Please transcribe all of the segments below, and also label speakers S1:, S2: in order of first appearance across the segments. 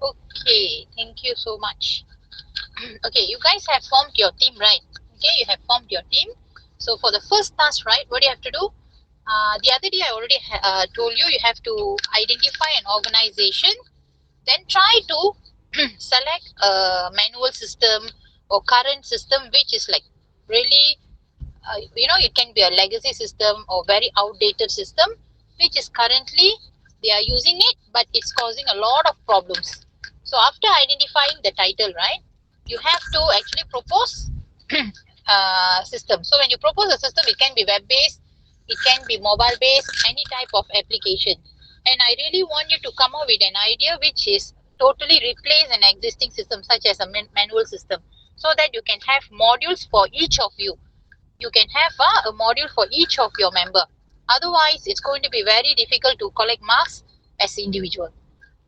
S1: Okay, thank you so much. Okay, you guys have formed your team, right? Okay, you have formed your team. So for the first task, right, what do you have to do? The other day I already told you, you have to identify an organization, then try to select a manual system or current system which is like really, it can be a legacy system or very outdated system which is currently they are using it, but it's causing a lot of problems. So after identifying the title, right, you have to actually propose system. So when you propose a system, it can be web based, it can be mobile based, any type of application. And I really want you to come up with an idea which is totally replace an existing system such as a manual system, so that you can have modules for each of you. You can have a module for each of your member. Otherwise, it's going to be very difficult to collect marks as individual.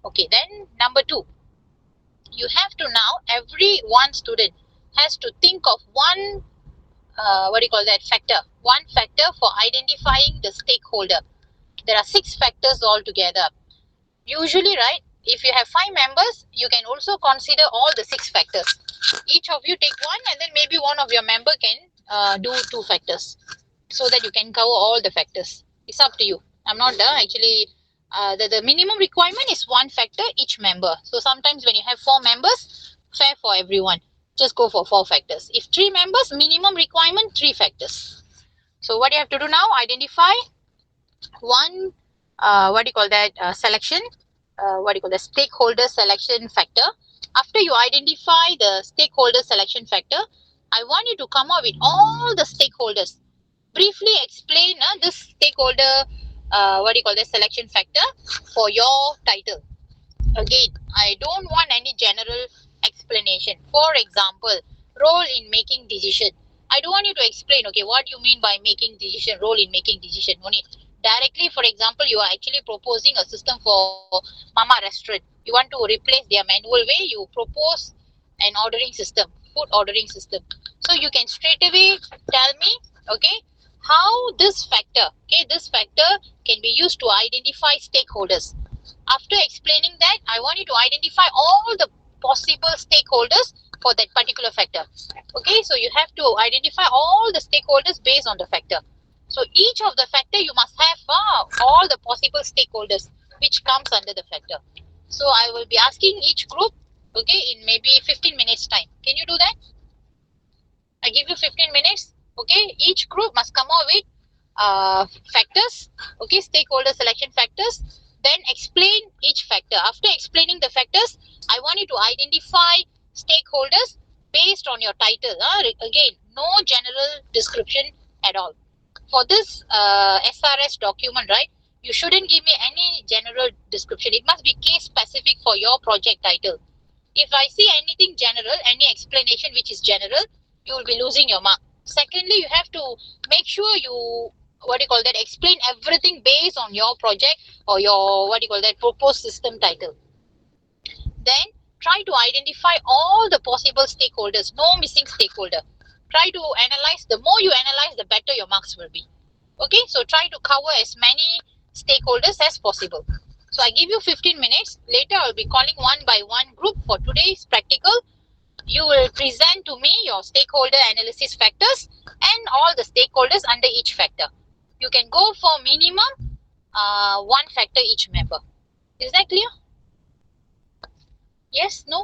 S1: Okay, then number 2, you have to now, every one student has to think of one, one factor for identifying the stakeholder. There are 6 factors altogether. Usually, right, if you have 5 members, you can also consider all the 6 factors. Each of you take one, and then maybe one of your member can do 2 factors, so that you can cover all the factors. It's up to you. I'm not actually, the minimum requirement is 1 factor each member. So sometimes when you have 4 members, fair for everyone, just go for 4 factors. If 3 members, minimum requirement 3 factors. So what you have to do now, identify one, selection, stakeholder selection factor. After you identify the stakeholder selection factor, I want you to come up with all the stakeholders. Briefly explain this stakeholder, selection factor for your title. Again, I don't want any general explanation. For example, role in making decision. I don't want you to explain, okay, what you mean by making decision, role in making decision. Only directly, for example, you are actually proposing a system for Mama Restaurant. You want to replace their manual way, you propose an ordering system, food ordering system. So you can straight away tell me, okay, how this factor can be used to identify stakeholders. After explaining that, I want you to identify all the possible stakeholders for that particular factor. Okay, so you have to identify all the stakeholders based on the factor. So each of the factor you must have all the possible stakeholders which comes under the factor. So I will be asking each group, okay, in maybe 15 minutes time. Can you do that? I give you 15 minutes. Okay, each group must come up with factors, okay, stakeholder selection factors. Then explain each factor. After explaining the factors, I want you to identify stakeholders based on your title. Again, no general description at all. For this SRS document, right, you shouldn't give me any general description. It must be case specific for your project title. If I see anything general, any explanation which is general, you will be losing your mark. Secondly, you have to make sure you explain everything based on your project or your proposed system title. Then try to identify all the possible stakeholders, no missing stakeholder. Try to analyze. The more you analyze, the better your marks will be. Okay, so try to cover as many stakeholders as possible. So I give you 15 minutes. Later I'll be calling one by one group for today's practical. You will present to me your stakeholder analysis factors and all the stakeholders under each factor. You can go for minimum 1 factor each member. Is that clear? Yes? No?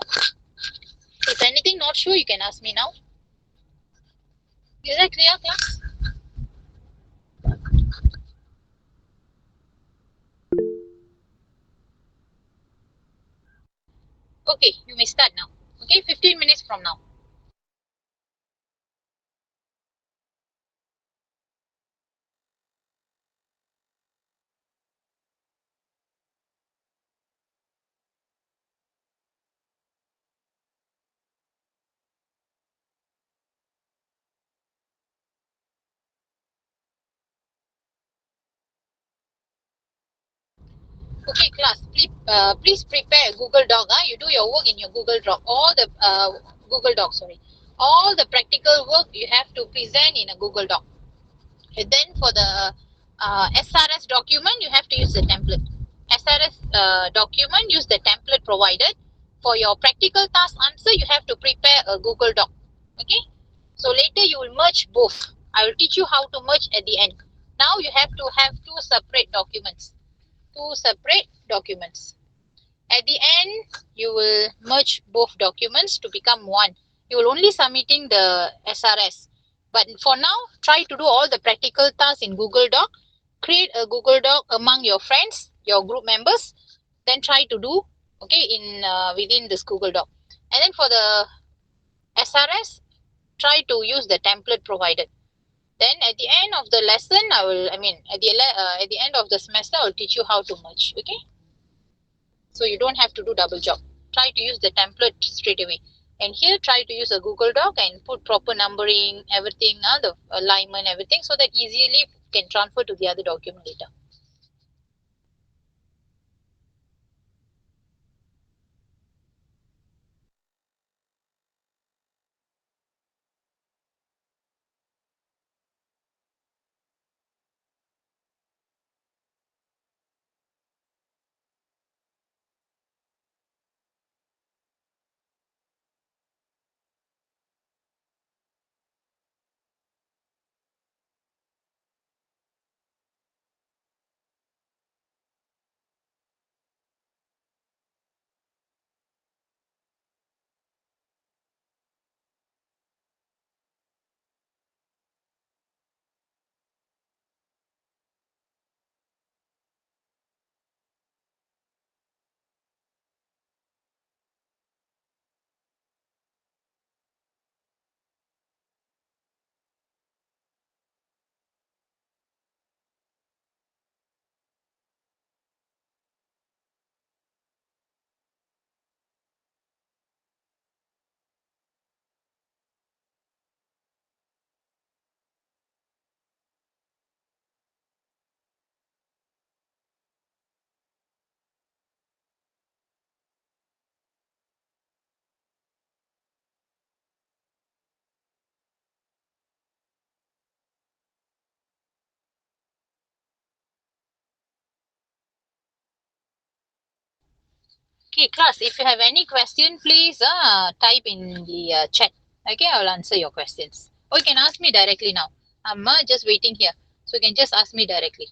S1: If anything not sure, you can ask me now. Is that clear, class? Okay, you may start now. Okay, 15 minutes from now. Okay, class, please prepare a Google Doc. You do your work in your Google Doc. All the all the practical work you have to present in a Google Doc. And then for the SRS document, you have to use the template. SRS document, use the template provided. for your practical task answer, you have to prepare a Google Doc. Okay. So later you will merge both. I will teach you how to merge at the end. Now you have to have two separate documents. Two separate documents. At the end, you will merge both documents to become one. You will only submitting the SRS. But for now, try to do all the practical tasks in Google Doc. Create a Google Doc among your friends, your group members. Then try to do in within this Google Doc. And then for the SRS, try to use the template provided. Then at the end of the lesson, at the end of the semester, I will teach you how to merge. Okay. So you don't have to do double job. Try to use the template straight away. And here try to use a Google Doc and put proper numbering, everything, the alignment, everything, so that easily can transfer to the other document later. Okay, class, if you have any question, please type in the chat. Okay, I will answer your questions. Or you can ask me directly now. I'm just waiting here. So you can just ask me directly.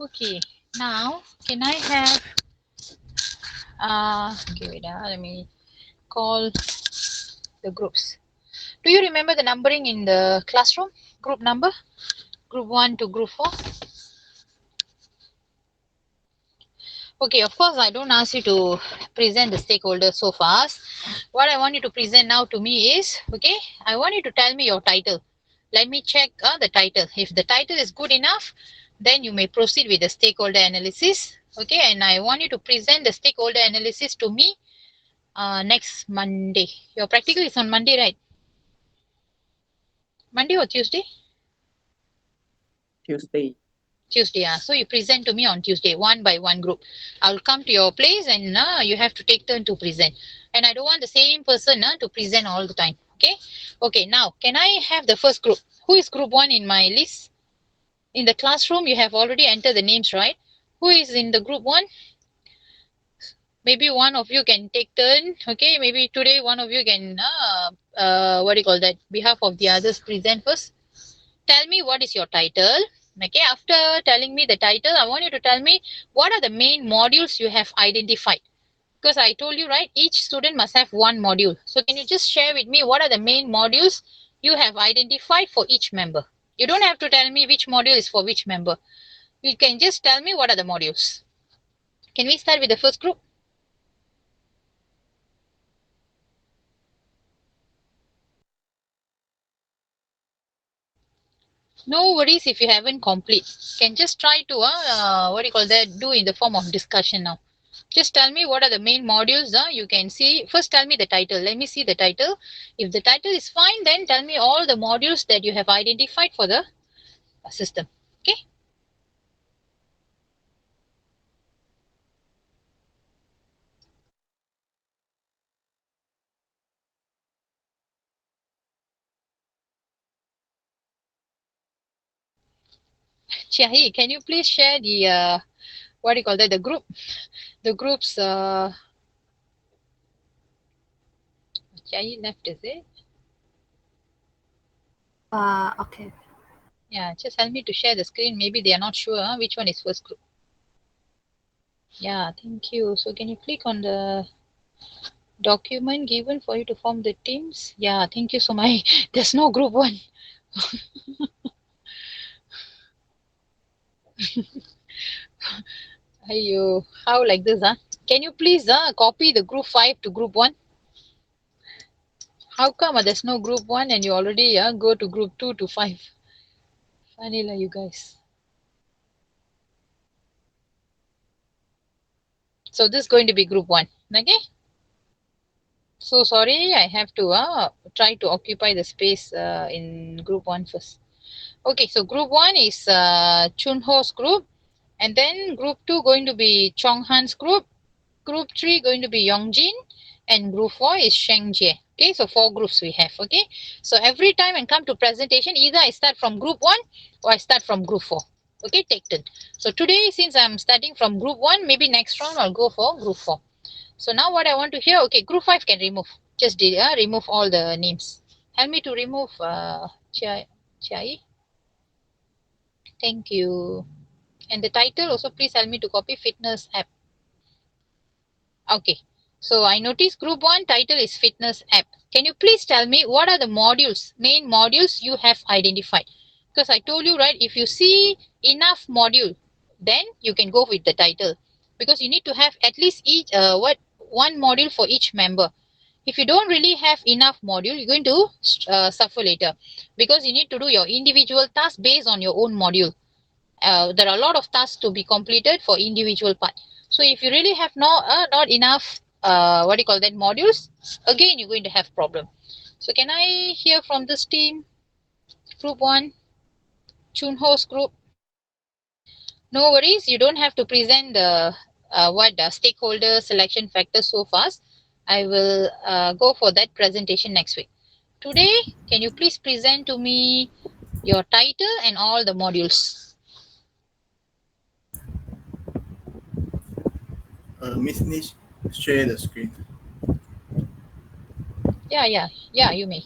S1: Okay, now can I have okay, wait, let me call the groups. Do you remember the numbering in the classroom? Group number? Group 1 to group 4? Okay, of course, I don't ask you to present the stakeholders so fast. What I want you to present now to me is, okay, I want you to tell me your title. Let me check the title. If the title is good enough, then you may proceed with the stakeholder analysis. Okay, and I want you to present the stakeholder analysis to me next Monday. Your practical is on Monday, right? Monday or Tuesday?
S2: Tuesday.
S1: Tuesday. So you present to me on Tuesday, one by one group. I'll come to your place and you have to take turn to present. And I don't want the same person to present all the time. Okay. Okay. Now, can I have the first group? Who is group 1 in my list? In the classroom, you have already entered the names, right? Who is in the group 1? Maybe one of you can take turn. Okay. Maybe today one of you can, what do you call that? Behalf of the others, present first. Tell me what is your title. Okay, after telling me the title, I want you to tell me what are the main modules you have identified. Because I told you, right, each student must have one module. So can you just share with me what are the main modules you have identified for each member? You don't have to tell me which module is for which member. You can just tell me what are the modules. Can we start with the first group? No worries if you haven't complete. Can just try to what do you call that? Do in the form of discussion now. Just tell me what are the main modules. You can see. First, tell me the title. Let me see the title. If the title is fine, then tell me all the modules that you have identified for the system. Okay. Chiahi, can you please share the what do you call that? The group, the groups. Chiahi left, is it?
S3: Okay.
S1: Yeah, just help me to share the screen. Maybe they are not sure which one is first group. Yeah, thank you. So can you click on the document given for you to form the teams? Yeah, thank you so much. There's no group 1. Ayo, how like this, huh? Can you please copy the group 5 to group 1? How come there's no group 1 and you already go to group 2 to 5? Funny lah, you guys. So this is going to be group 1. Okay? So sorry, I have to try to occupy the space in group 1 first. Okay, so group 1 is Chun Ho's group. And then group 2 going to be Chong Han's group. Group 3 going to be Yongjin. And group 4 is Sheng Jie. Okay, so 4 groups we have. Okay, so every time I come to presentation, either I start from group 1 or I start from group 4. Okay, take turn. So today, since I'm starting from group 1, maybe next round I'll go for group 4. So now what I want to hear, okay, group 5 can remove. Just remove all the names. Help me to remove Chai. Thank you. And the title also, please help me to copy fitness app. Okay. So I notice group 1 title is fitness app. Can you please tell me what are the modules, main modules you have identified? Because I told you, right, if you see enough module, then you can go with the title. Because you need to have at least one module for each member. If you don't really have enough module, you're going to suffer later. Because you need to do your individual task based on your own module. There are a lot of tasks to be completed for individual part. So if you really have not enough what do you call that modules, again you're going to have problem. So can I hear from this team, group 1, Chunho's group? No worries, you don't have to present the stakeholder selection factor so fast. I will go for that presentation next week. Today, can you please present to me your title and all the modules?
S2: Miss Nish, share the screen.
S1: Yeah, you may.